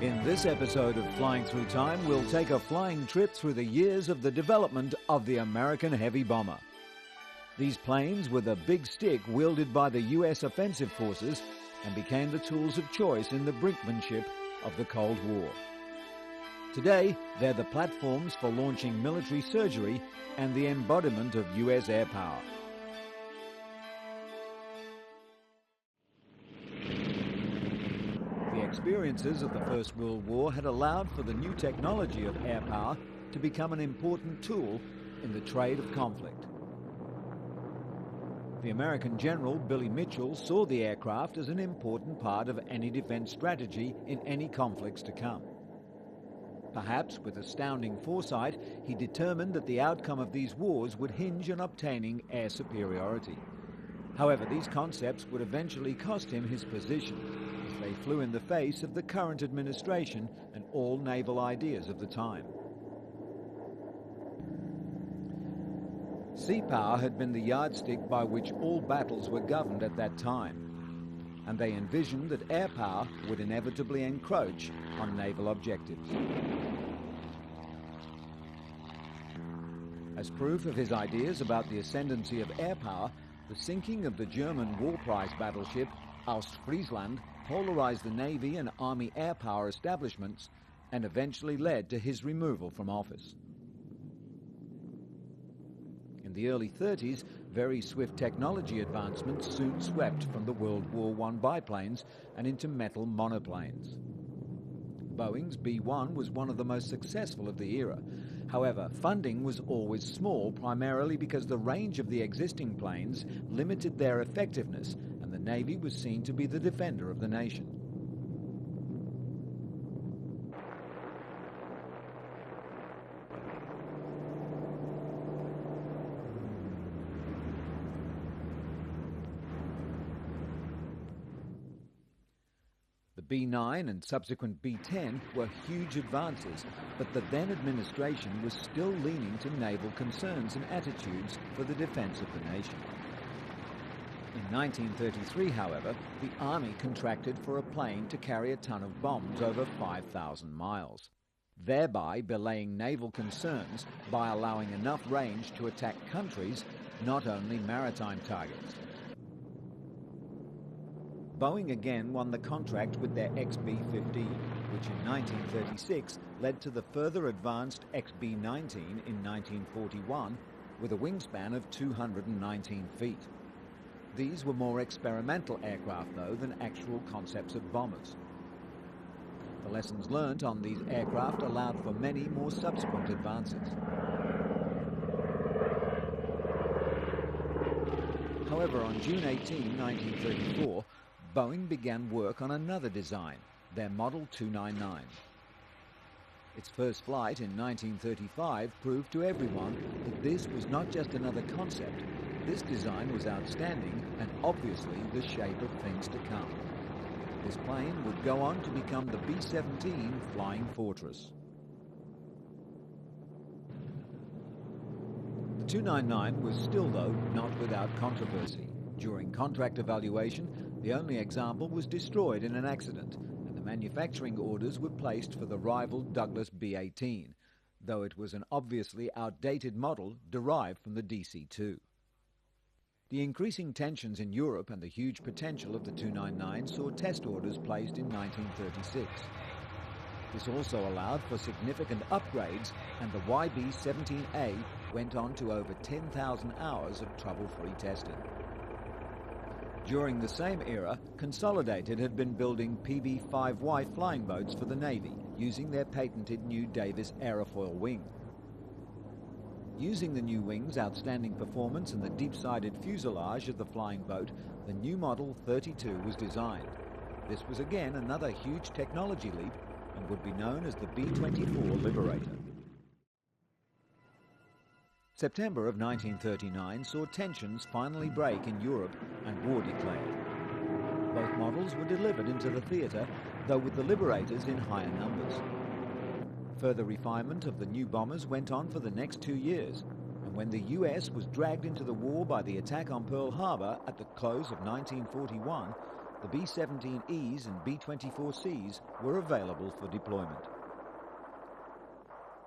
In this episode of Flying Through Time, we'll take a flying trip through the years of the development of the American heavy bomber. These planes were the big stick wielded by the US offensive forces and became the tools of choice in the brinkmanship of the Cold War. Today, they're the platforms for launching military surgery and the embodiment of US air power. The experiences of the First World War had allowed for the new technology of air power to become an important tool in the trade of conflict. The American general Billy Mitchell saw the aircraft as an important part of any defense strategy in any conflicts to come. Perhaps with astounding foresight, he determined that the outcome of these wars would hinge on obtaining air superiority. However, these concepts would eventually cost him his position, as they flew in the face of the current administration and all naval ideas of the time. Sea power had been the yardstick by which all battles were governed at that time, and they envisioned that air power would inevitably encroach on naval objectives. As proof of his ideas about the ascendancy of air power, the sinking of the German war prize battleship Ostfriesland polarized the Navy and Army air power establishments and eventually led to his removal from office. In the early 30s, very swift technology advancements soon swept from the World War I biplanes and into metal monoplanes. Boeing's B-1 was one of the most successful of the era. However, funding was always small, primarily because the range of the existing planes limited their effectiveness, and the Navy was seen to be the defender of the nation. The B-9 and subsequent B-10 were huge advances, but the then administration was still leaning to naval concerns and attitudes for the defense of the nation. In 1933, however, the Army contracted for a plane to carry a ton of bombs over 5,000 miles, thereby belaying naval concerns by allowing enough range to attack countries, not only maritime targets. Boeing again won the contract with their XB-50, which in 1936 led to the further advanced XB-19 in 1941 with a wingspan of 219 feet. These were more experimental aircraft, though, than actual concepts of bombers. The lessons learnt on these aircraft allowed for many more subsequent advances. However, on June 18, 1934, Boeing began work on another design, their Model 299. Its first flight in 1935 proved to everyone that this was not just another concept. This design was outstanding and obviously the shape of things to come. This plane would go on to become the B-17 Flying Fortress. The 299 was still, though, not without controversy. During contract evaluation, the only example was destroyed in an accident, and the manufacturing orders were placed for the rival Douglas B-18, though it was an obviously outdated model derived from the DC-2. The increasing tensions in Europe and the huge potential of the 299 saw test orders placed in 1936. This also allowed for significant upgrades, and the YB-17A went on to over 10,000 hours of trouble-free testing. During the same era, Consolidated had been building PV-5Y flying boats for the Navy, using their patented new Davis aerofoil wing. Using the new wing's outstanding performance and the deep-sided fuselage of the flying boat, the new Model 32 was designed. This was again another huge technology leap and would be known as the B-24 Liberator. September of 1939 saw tensions finally break in Europe and war declared. Both models were delivered into the theatre, though with the Liberators in higher numbers. Further refinement of the new bombers went on for the next 2 years, and when the US was dragged into the war by the attack on Pearl Harbor at the close of 1941, the B-17Es and B-24Cs were available for deployment.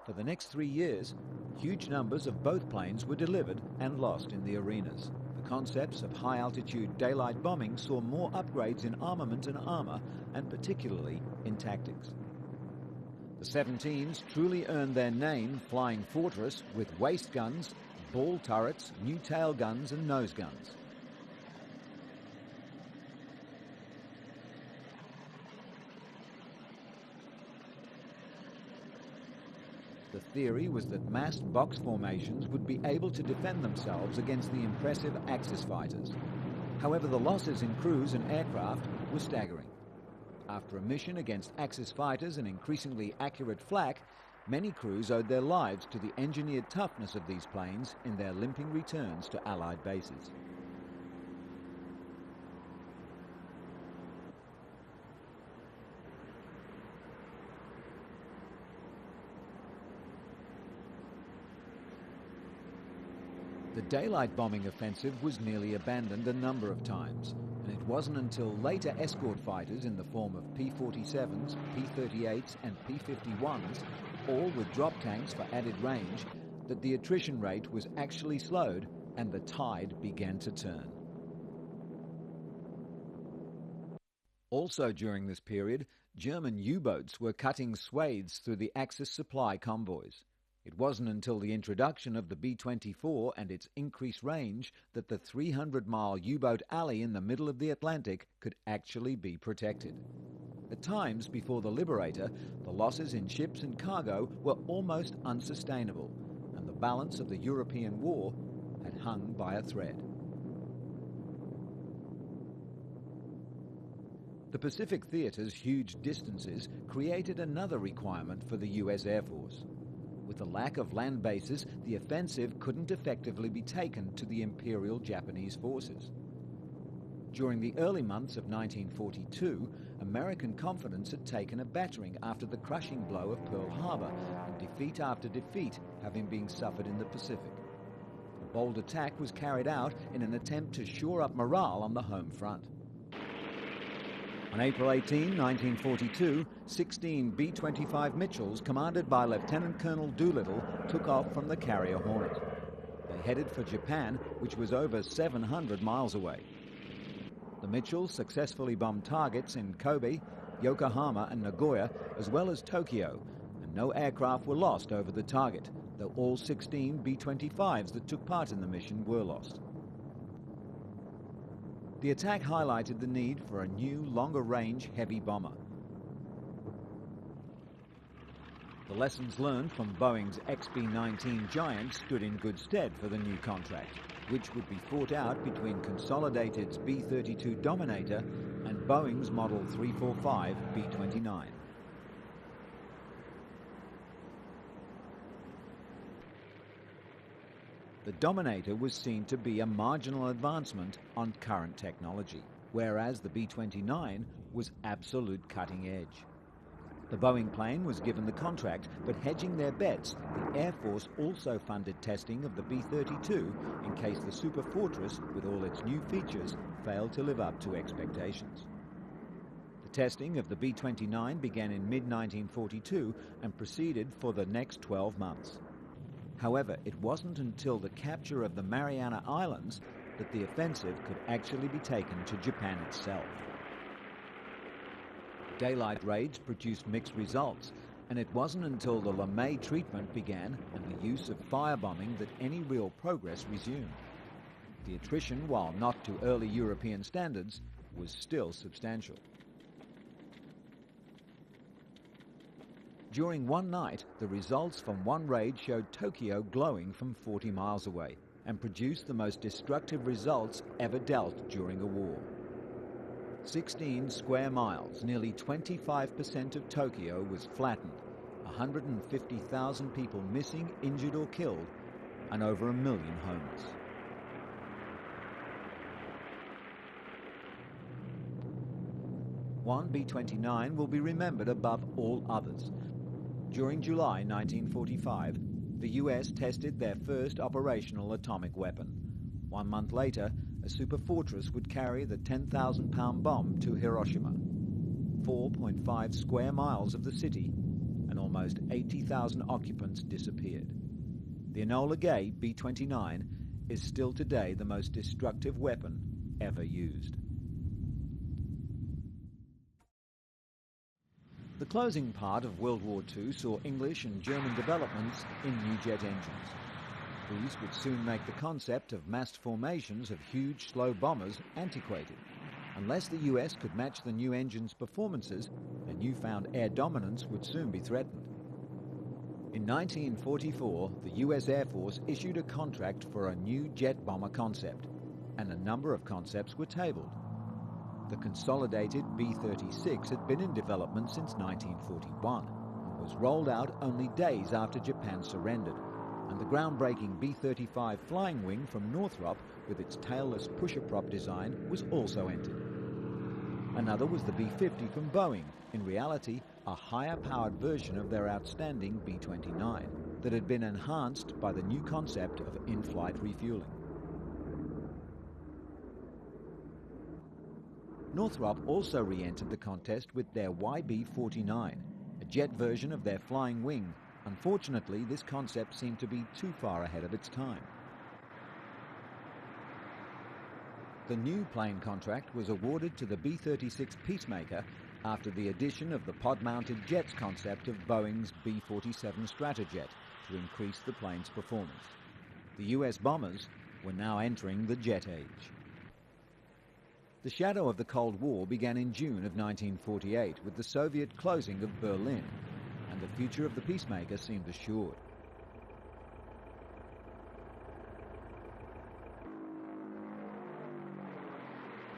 For the next 3 years, huge numbers of both planes were delivered and lost in the arenas. The concepts of high-altitude daylight bombing saw more upgrades in armament and armor, and particularly in tactics. The 17s truly earned their name Flying Fortress with waist guns, ball turrets, new tail guns and nose guns. The theory was that massed box formations would be able to defend themselves against the impressive Axis fighters. However, the losses in crews and aircraft were staggering. After a mission against Axis fighters and increasingly accurate flak, many crews owed their lives to the engineered toughness of these planes in their limping returns to Allied bases. The daylight bombing offensive was nearly abandoned a number of times, and it wasn't until later escort fighters in the form of P-47s, P-38s and P-51s, all with drop tanks for added range, that the attrition rate was actually slowed and the tide began to turn. Also during this period, German U-boats were cutting swathes through the Axis supply convoys. It wasn't until the introduction of the B-24 and its increased range that the 300-mile U-boat alley in the middle of the Atlantic could actually be protected. At times before the Liberator, the losses in ships and cargo were almost unsustainable, and the balance of the European war had hung by a thread. The Pacific Theater's huge distances created another requirement for the US Air Force. With the lack of land bases, the offensive couldn't effectively be taken to the Imperial Japanese forces. During the early months of 1942, American confidence had taken a battering after the crushing blow of Pearl Harbor, and defeat after defeat having been suffered in the Pacific. A bold attack was carried out in an attempt to shore up morale on the home front. On April 18, 1942, 16 B-25 Mitchells, commanded by Lieutenant Colonel Doolittle, took off from the carrier Hornet. They headed for Japan, which was over 700 miles away. The Mitchells successfully bombed targets in Kobe, Yokohama and Nagoya, as well as Tokyo, and no aircraft were lost over the target, though all 16 B-25s that took part in the mission were lost. The attack highlighted the need for a new, longer-range heavy bomber. The lessons learned from Boeing's XB-19 Giant stood in good stead for the new contract, which would be fought out between Consolidated's B-32 Dominator and Boeing's Model 345 B-29. The Dominator was seen to be a marginal advancement on current technology, whereas the B-29 was absolute cutting edge. The Boeing plane was given the contract, but hedging their bets, the Air Force also funded testing of the B-32 in case the Superfortress, with all its new features, failed to live up to expectations. The testing of the B-29 began in mid-1942 and proceeded for the next 12 months. However, it wasn't until the capture of the Mariana Islands that the offensive could actually be taken to Japan itself. Daylight raids produced mixed results, and it wasn't until the LeMay treatment began and the use of firebombing that any real progress resumed. The attrition, while not to early European standards, was still substantial. During one night, the results from one raid showed Tokyo glowing from 40 miles away and produced the most destructive results ever dealt during a war. 16 square miles, nearly 25% of Tokyo was flattened, 150,000 people missing, injured or killed, and over 1 million homeless. One B-29 will be remembered above all others. During July 1945, the US tested their first operational atomic weapon. 1 month later, a Superfortress would carry the 10,000-pound bomb to Hiroshima. 4.5 square miles of the city and almost 80,000 occupants disappeared. The Enola Gay B-29 is still today the most destructive weapon ever used. The closing part of World War II saw English and German developments in new jet engines. These would soon make the concept of massed formations of huge, slow bombers antiquated. Unless the US could match the new engine's performances, their newfound air dominance would soon be threatened. In 1944, the US Air Force issued a contract for a new jet bomber concept, and a number of concepts were tabled. The consolidated B-36 had been in development since 1941 and was rolled out only days after Japan surrendered, and the groundbreaking B-35 flying wing from Northrop with its tailless pusher-prop design was also entered. Another was the B-50 from Boeing, in reality a higher-powered version of their outstanding B-29 that had been enhanced by the new concept of in-flight refueling. Northrop also re-entered the contest with their YB-49, a jet version of their flying wing. Unfortunately, this concept seemed to be too far ahead of its time. The new plane contract was awarded to the B-36 Peacemaker after the addition of the pod-mounted jets concept of Boeing's B-47 Stratojet to increase the plane's performance. The US bombers were now entering the jet age. The shadow of the Cold War began in June of 1948 with the Soviet closing of Berlin, and the future of the Peacemaker seemed assured.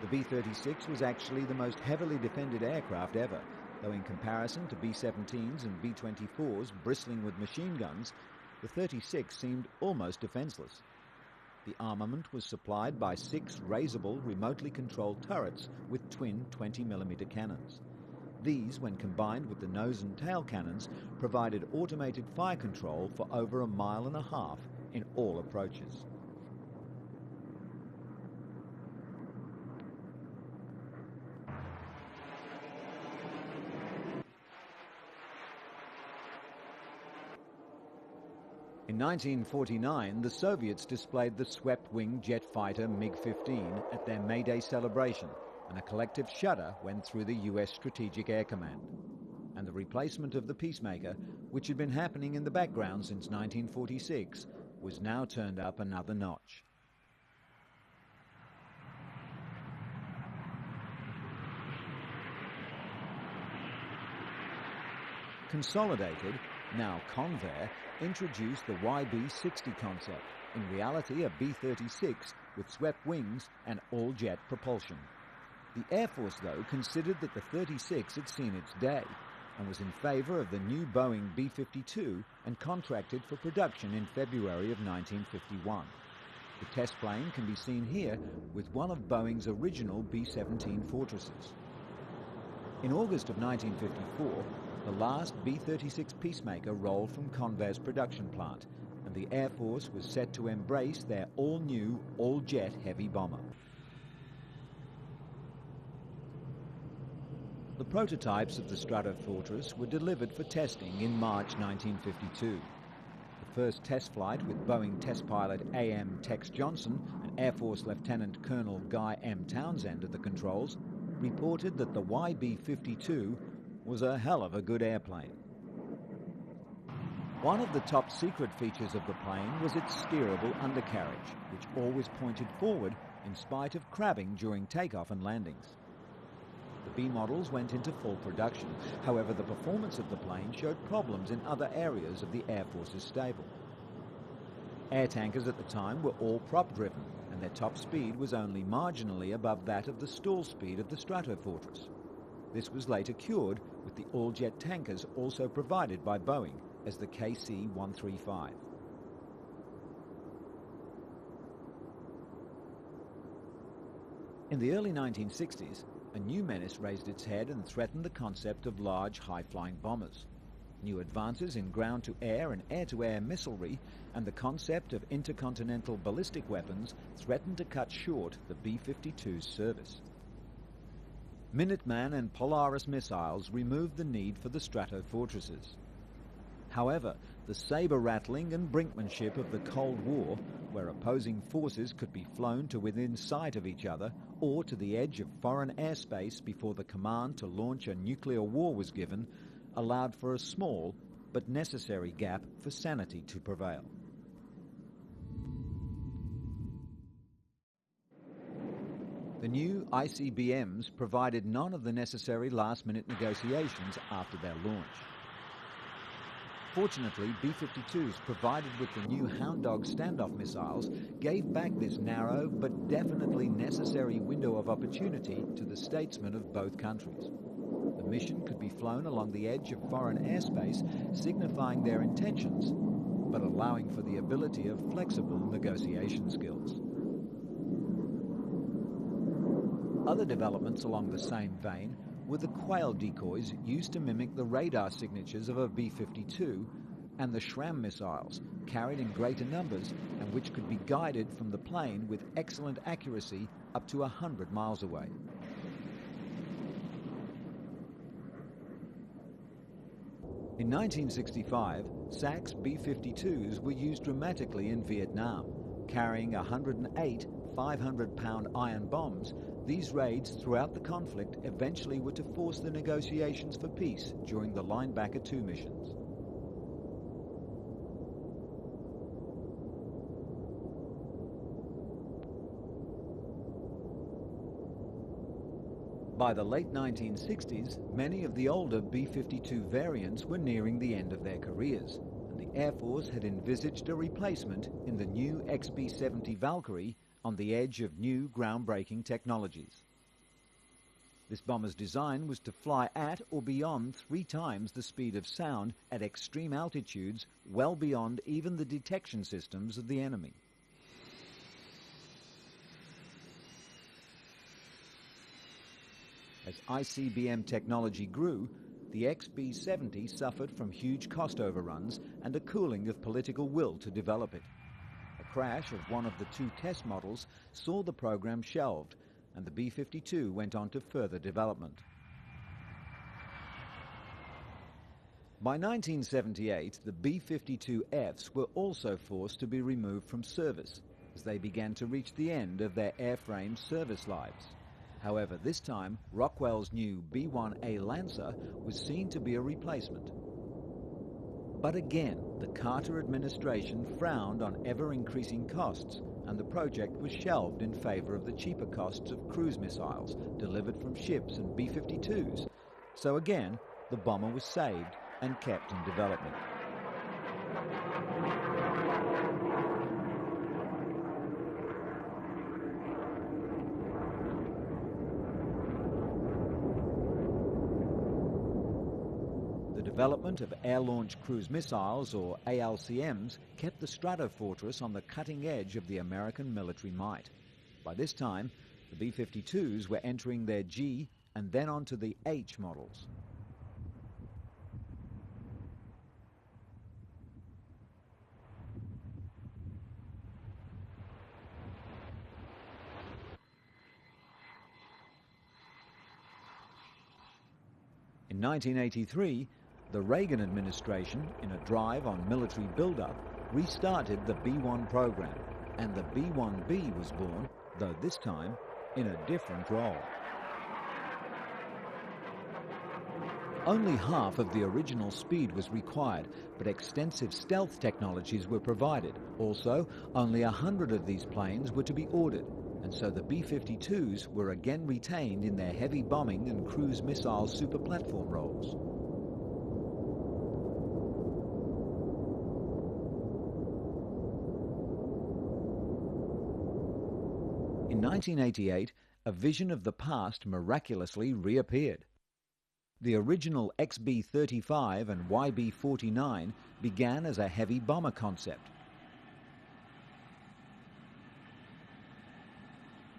The B-36 was actually the most heavily defended aircraft ever, though in comparison to B-17s and B-24s bristling with machine guns, the 36 seemed almost defenseless. The armament was supplied by 6 raisable, remotely controlled turrets with twin 20mm cannons. These, when combined with the nose and tail cannons, provided automated fire control for over 1.5 miles in all approaches. In 1949, the Soviets displayed the swept-wing jet fighter MiG-15 at their May Day celebration, and a collective shudder went through the US Strategic Air Command. And the replacement of the Peacemaker, which had been happening in the background since 1946, was now turned up another notch. Consolidated, now Convair, introduced the YB-60 concept, in reality a B-36 with swept wings and all-jet propulsion. The Air Force, though, considered that the 36 had seen its day and was in favor of the new Boeing B-52 and contracted for production in February of 1951. The test plane can be seen here with one of Boeing's original B-17 Fortresses. In August of 1954, the last B-36 Peacemaker rolled from Convair's production plant, and the Air Force was set to embrace their all-new, all-jet heavy bomber. The prototypes of the Stratofortress were delivered for testing in March 1952. The first test flight with Boeing test pilot A.M. Tex Johnson and Air Force Lieutenant Colonel Guy M. Townsend at the controls reported that the YB-52 was a hell of a good airplane. One of the top secret features of the plane was its steerable undercarriage, which always pointed forward in spite of crabbing during takeoff and landings. The B models went into full production. However, the performance of the plane showed problems in other areas of the Air Force's stable. Air tankers at the time were all prop-driven, and their top speed was only marginally above that of the stall speed of the Stratofortress. This was later cured with the all-jet tankers also provided by Boeing as the KC-135. In the early 1960s, a new menace raised its head and threatened the concept of large, high-flying bombers. New advances in ground-to-air and air-to-air missilery and the concept of intercontinental ballistic weapons threatened to cut short the B-52's service. Minuteman and Polaris missiles removed the need for the Stratofortresses. However, the saber-rattling and brinkmanship of the Cold War, where opposing forces could be flown to within sight of each other or to the edge of foreign airspace before the command to launch a nuclear war was given, allowed for a small but necessary gap for sanity to prevail. The new ICBMs provided none of the necessary last-minute negotiations after their launch. Fortunately, B-52s provided with the new Hound Dog standoff missiles gave back this narrow but definitely necessary window of opportunity to the statesmen of both countries. The mission could be flown along the edge of foreign airspace, signifying their intentions, but allowing for the ability of flexible negotiation skills. Other developments along the same vein were the quail decoys used to mimic the radar signatures of a B-52 and the Schramm missiles, carried in greater numbers and which could be guided from the plane with excellent accuracy up to 100 miles away. In 1965, SAC's B-52s were used dramatically in Vietnam, carrying 108 500-pound iron bombs. These raids throughout the conflict eventually were to force the negotiations for peace during the Linebacker 2 missions. By the late 1960s, many of the older B-52 variants were nearing the end of their careers, and the Air Force had envisaged a replacement in the new XB-70 Valkyrie on the edge of new groundbreaking technologies. This bomber's design was to fly at or beyond 3 times the speed of sound at extreme altitudes, well beyond even the detection systems of the enemy. As ICBM technology grew, the XB-70 suffered from huge cost overruns and a cooling of political will to develop it. A crash of one of the 2 test models saw the program shelved, and the B-52 went on to further development. By 1978, the B-52Fs were also forced to be removed from service as they began to reach the end of their airframe service lives. However, this time, Rockwell's new B-1A Lancer was seen to be a replacement. But again, the Carter administration frowned on ever-increasing costs, and the project was shelved in favor of the cheaper costs of cruise missiles delivered from ships and B-52s. So again, the bomber was saved and kept in development. The development of air-launched cruise missiles, or ALCMs, kept the Stratofortress on the cutting edge of the American military might. By this time, the B-52s were entering their G and then onto the H models. In 1983, the Reagan administration, in a drive on military buildup, restarted the B-1 program, and the B-1B was born, though this time in a different role. Only half of the original speed was required, but extensive stealth technologies were provided. Also, only 100 of these planes were to be ordered, and so the B-52s were again retained in their heavy bombing and cruise missile super platform roles. In 1988, a vision of the past miraculously reappeared. The original XB-35 and YB-49 began as a heavy bomber concept.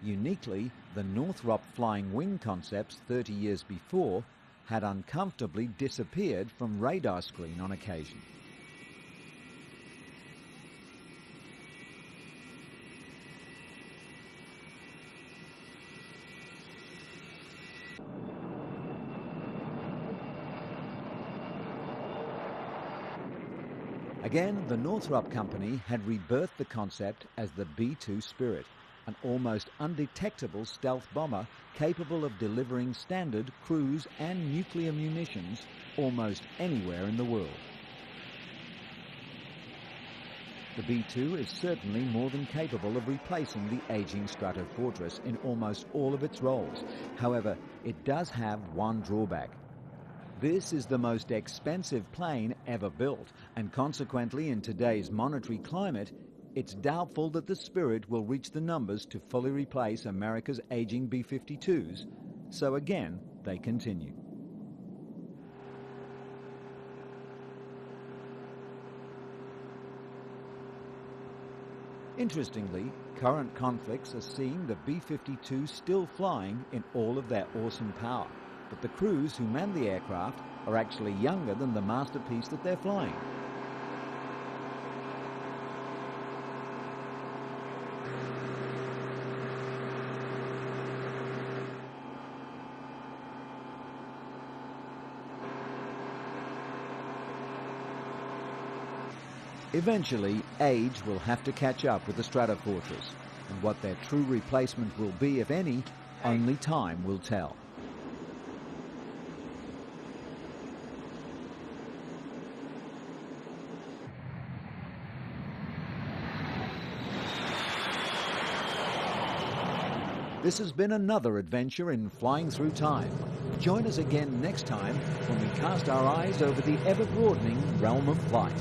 Uniquely, the Northrop Flying Wing concepts 30 years before had uncomfortably disappeared from radar screen on occasion. Again, the Northrop Company had rebirthed the concept as the B-2 Spirit, an almost undetectable stealth bomber capable of delivering standard cruise and nuclear munitions almost anywhere in the world. The B-2 is certainly more than capable of replacing the aging Stratofortress in almost all of its roles. However, it does have one drawback. This is the most expensive plane ever built, and consequently in today's monetary climate, it's doubtful that the Spirit will reach the numbers to fully replace America's aging B-52s, so again, they continue. Interestingly, current conflicts are seeing the B-52 still flying in all of their awesome power, but the crews who man the aircraft are actually younger than the masterpiece that they're flying. Eventually, age will have to catch up with the Stratofortress, and what their true replacement will be, if any, only time will tell. This has been another adventure in flying through time. Join us again next time when we cast our eyes over the ever-broadening realm of flight.